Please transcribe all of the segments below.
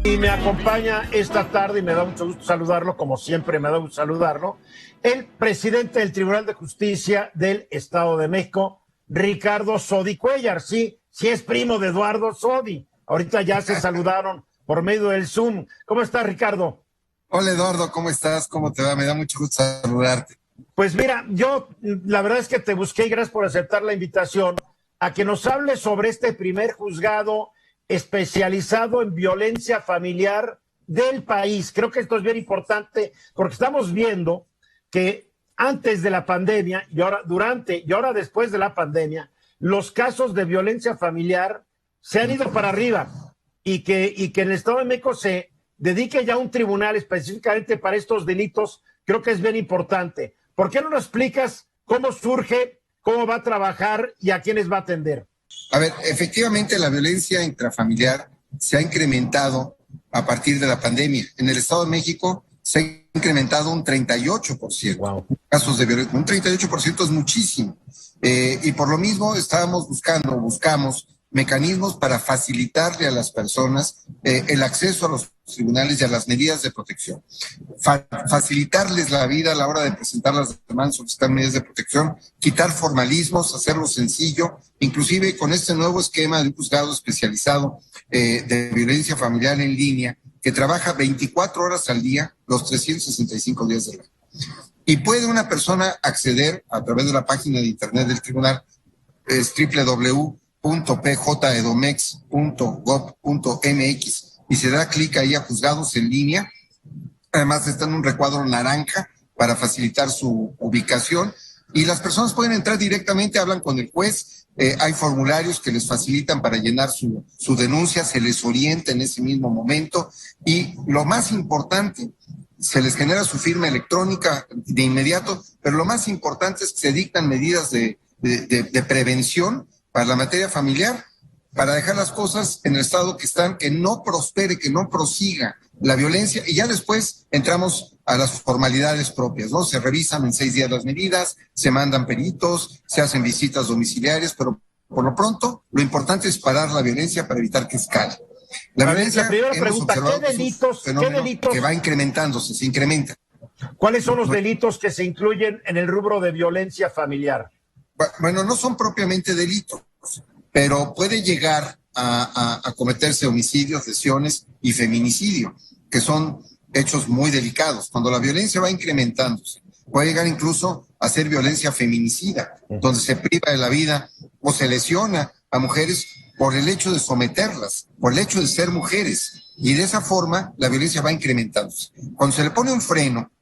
Y me acompaña esta tarde, y me da mucho gusto saludarlo, como siempre me da gusto saludarlo, el presidente del Tribunal de Justicia del Estado de México, Ricardo Sodi Cuéllar. Sí, sí es primo de Eduardo Sodi. Ahorita ya se saludaron por medio del Zoom. ¿Cómo estás, Ricardo? Hola, Eduardo, ¿cómo estás? ¿Cómo te va? Me da mucho gusto saludarte. Pues mira, yo la verdad es que te busqué y gracias por aceptar la invitación a que nos hables sobre este primer juzgado especializado en violencia familiar del país. Creo que esto es bien importante porque estamos viendo que antes de la pandemia y ahora durante y ahora después de la pandemia, los casos de violencia familiar se han ido para arriba y que en el Estado de México se dedique ya un tribunal específicamente para estos delitos. Creo que es bien importante. ¿Por qué no nos explicas cómo surge, cómo va a trabajar y a quiénes va a atender? A ver, efectivamente la violencia intrafamiliar se ha incrementado a partir de la pandemia. En el Estado de México se ha incrementado un 38%. Wow. Casos de violencia, un 38% es muchísimo. Y por lo mismo buscamos mecanismos para facilitarle a las personas el acceso a los tribunales y a las medidas de protección. Facilitarles la vida a la hora de presentar las demandas, solicitar medidas de protección, quitar formalismos, hacerlo sencillo, inclusive con este nuevo esquema de un juzgado especializado de violencia familiar en línea, que trabaja 24 horas al día, los 365 días del año. Y puede una persona acceder a través de la página de internet del tribunal, es www.pjedomex.gov.mx, y se da clic ahí a juzgados en línea. Además está en un recuadro naranja para facilitar su ubicación, y las personas pueden entrar directamente, hablan con el juez, hay formularios que les facilitan para llenar su denuncia, se les orienta en ese mismo momento, y lo más importante, se les genera su firma electrónica de inmediato, pero lo más importante es que se dictan medidas de prevención para la materia familiar, para dejar las cosas en el estado que están, que no prospere, que no prosiga la violencia, y ya después entramos a las formalidades propias, ¿no? Se revisan en 6 días las medidas, se mandan peritos, se hacen visitas domiciliarias, pero por lo pronto lo importante es parar la violencia para evitar que escale. La primera pregunta, ¿qué delitos que va incrementándose, se incrementa? ¿Cuáles son los delitos que se incluyen en el rubro de violencia familiar? Bueno, no son propiamente delitos, pero puede llegar a cometerse homicidios, lesiones y feminicidio, que son hechos muy delicados. Cuando la violencia va incrementándose, puede llegar incluso a ser violencia feminicida, donde se priva de la vida o se lesiona a mujeres por el hecho de someterlas, por el hecho de ser mujeres, y de esa forma la violencia va incrementándose. Cuando se le pone un freno,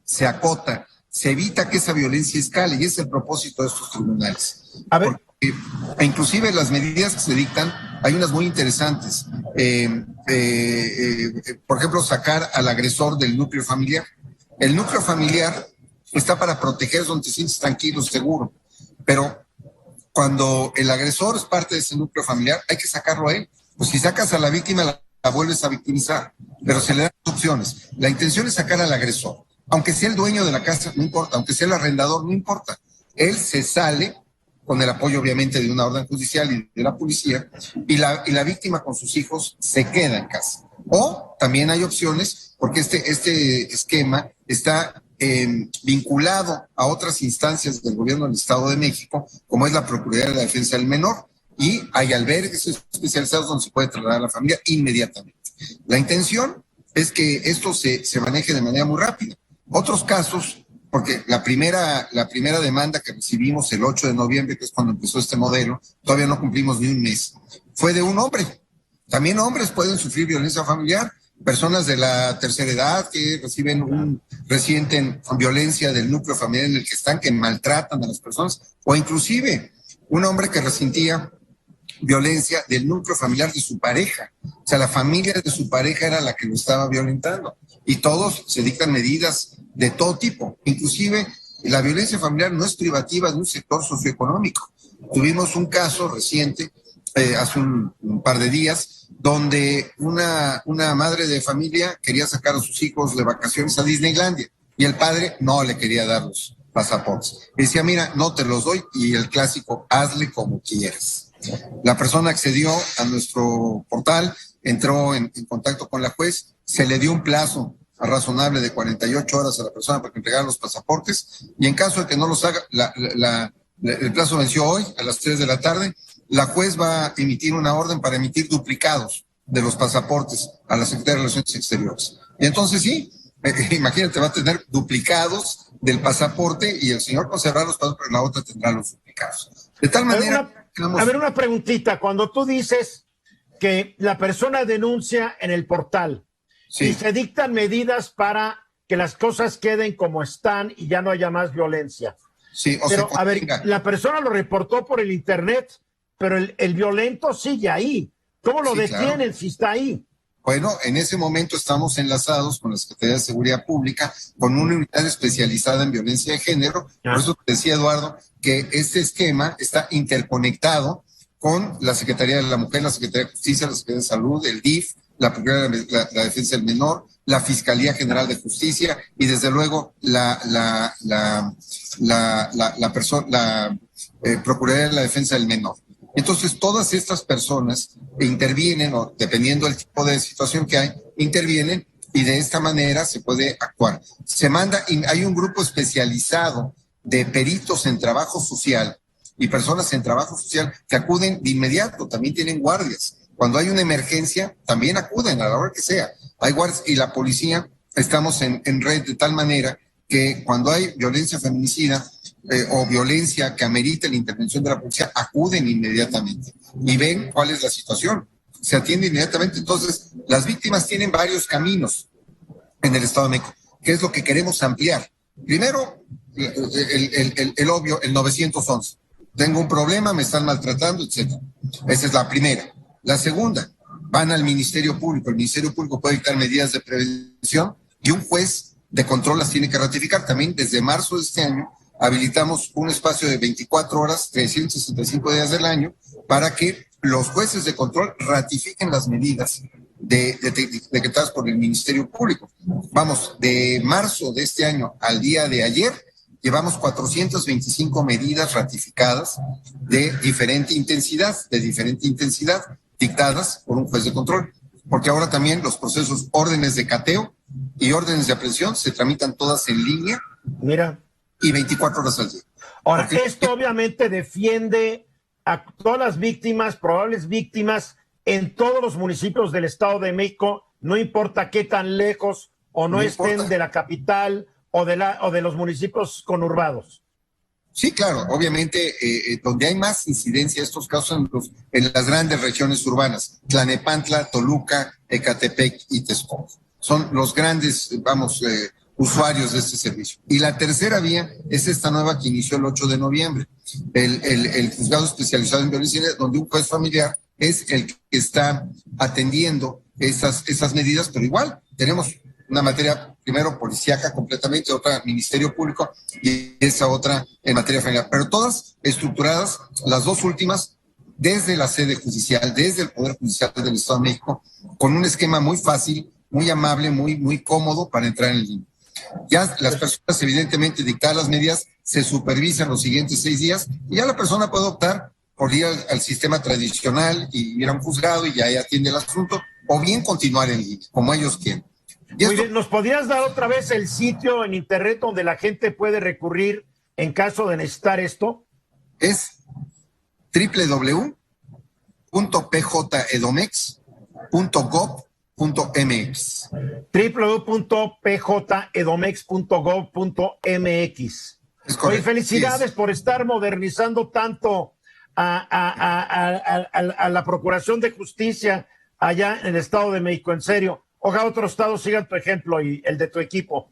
se acota, se evita que esa violencia escale, y ese es el propósito de estos tribunales. A ver. Porque, inclusive las medidas que se dictan, hay unas muy interesantes. Por ejemplo, sacar al agresor del núcleo familiar. El núcleo familiar está para proteger donde te sientes tranquilo, seguro, pero cuando el agresor es parte de ese núcleo familiar, hay que sacarlo a él. Pues si sacas a la víctima, la vuelves a victimizar, pero se le dan opciones. La intención es sacar al agresor. Aunque sea el dueño de la casa, no importa. Aunque sea el arrendador, no importa. Él se sale con el apoyo, obviamente, de una orden judicial y de la policía, y la víctima con sus hijos se queda en casa. O también hay opciones, porque este esquema está vinculado a otras instancias del gobierno del Estado de México, como es la Procuraduría de la Defensa del Menor, y hay albergues especializados donde se puede trasladar a la familia inmediatamente. La intención es que esto se maneje de manera muy rápida. Otros casos, porque la primera demanda que recibimos el 8 de noviembre, que es cuando empezó este modelo, todavía no cumplimos ni un mes, fue de un hombre. También hombres pueden sufrir violencia familiar, personas de la tercera edad que resienten violencia del núcleo familiar en el que están, que maltratan a las personas, o inclusive un hombre que resentía violencia del núcleo familiar de su pareja. O sea, la familia de su pareja era la que lo estaba violentando. Y todos se dictan medidas de todo tipo. Inclusive la violencia familiar no es privativa de un sector socioeconómico. Tuvimos un caso reciente, hace un par de días, donde una madre de familia quería sacar a sus hijos de vacaciones a Disneylandia y el padre no le quería dar los pasaportes. Y decía, mira, no te los doy, y el clásico, hazle como quieras. La persona accedió a nuestro portal, entró en contacto con la juez, se le dio un plazo razonable de 48 horas a la persona para que entregara los pasaportes, y en caso de que no los haga, el plazo venció hoy a las 3 de la tarde, la juez va a emitir una orden para emitir duplicados de los pasaportes a la Secretaría de Relaciones Exteriores. Y entonces sí, imagínate, va a tener duplicados del pasaporte y el señor conservará los pasaportes, pero la otra tendrá los duplicados. De tal manera... A ver, una preguntita. Cuando tú dices que la persona denuncia en el portal y se dictan medidas para que las cosas queden como están y ya no haya más violencia. Sí, pero, a ver, la persona lo reportó por el internet, pero el violento sigue ahí. ¿Cómo lo detienen si está ahí? Bueno, en ese momento estamos enlazados con la Secretaría de Seguridad Pública, con una unidad especializada en violencia de género. Por eso te decía, Eduardo, que este esquema está interconectado con la Secretaría de la Mujer, la Secretaría de Justicia, la Secretaría de Salud, el DIF, la Procuraduría de la Defensa del Menor, la Fiscalía General de Justicia y desde luego la Procuraduría de la Defensa del Menor. Entonces, todas estas personas intervienen, o dependiendo del tipo de situación que hay, intervienen y de esta manera se puede actuar. Se manda, hay un grupo especializado de peritos en trabajo social y personas en trabajo social que acuden de inmediato, también tienen guardias. Cuando hay una emergencia, también acuden a la hora que sea. Hay guardias y la policía, estamos en red de tal manera que cuando hay violencia feminicida, o violencia que amerite la intervención de la policía, acuden inmediatamente y ven cuál es la situación. Se atiende inmediatamente. Entonces, las víctimas tienen varios caminos en el Estado de México, que es lo que queremos ampliar. Primero, el obvio, el 911. Tengo un problema, me están maltratando, etcétera. Esa es la primera. La segunda, van al Ministerio Público. El Ministerio Público puede dictar medidas de prevención y un juez de control las tiene que ratificar. También desde marzo de este año habilitamos un espacio de 24 horas, 365 días del año, para que los jueces de control ratifiquen las medidas decretadas por el Ministerio Público. Vamos, de marzo de este año al día de ayer, llevamos 425 medidas ratificadas de diferente intensidad, dictadas por un juez de control. Porque ahora también los procesos, órdenes de cateo y órdenes de aprehensión se tramitan todas en línea. Mira. Y 24 horas al día. Ahora, esto obviamente defiende a todas las víctimas, probables víctimas, en todos los municipios del Estado de México, no importa qué tan lejos o no estén de la capital o de los municipios conurbados. Sí, claro, obviamente donde hay más incidencia de estos casos en las grandes regiones urbanas, Tlalnepantla, Toluca, Ecatepec y Texcoco. Son los grandes, usuarios de este servicio. Y la tercera vía es esta nueva que inició el 8 de noviembre, el juzgado especializado en violencia, donde un juez familiar es el que está atendiendo esas medidas, pero igual tenemos una materia, primero policíaca completamente, otra Ministerio Público y esa otra en materia familiar, pero todas estructuradas, las dos últimas, desde la sede judicial, desde el Poder Judicial del Estado de México, con un esquema muy fácil, muy amable, muy cómodo para entrar en línea. Ya las personas, evidentemente, dictadas las medidas, se supervisan los siguientes 6 días y ya la persona puede optar por ir al sistema tradicional y ir a un juzgado y ya ahí atiende el asunto, o bien continuar en línea, como ellos quieren. Muy bien, ¿nos podrías dar otra vez el sitio en internet donde la gente puede recurrir en caso de necesitar esto? Es www.pjedomex.gov.mx. www.pjedomex.gov.mx. Oye, felicidades por estar modernizando tanto a la Procuración de Justicia allá en el Estado de México, en serio. Ojalá otros estados sigan tu ejemplo y el de tu equipo.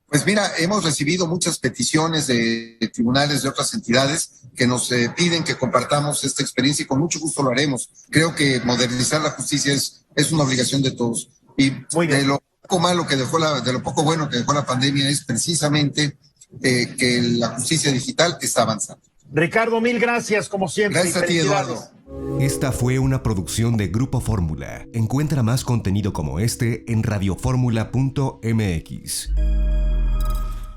Pues mira, hemos recibido muchas peticiones de tribunales de otras entidades que nos piden que compartamos esta experiencia y con mucho gusto lo haremos. Creo que modernizar la justicia es una obligación de todos. Y de lo poco malo que dejó de lo poco bueno que dejó la pandemia es precisamente que la justicia digital está avanzando. Ricardo, mil gracias, como siempre. Gracias a ti, Eduardo. Esta fue una producción de Grupo Fórmula. Encuentra más contenido como este en radioformula.mx.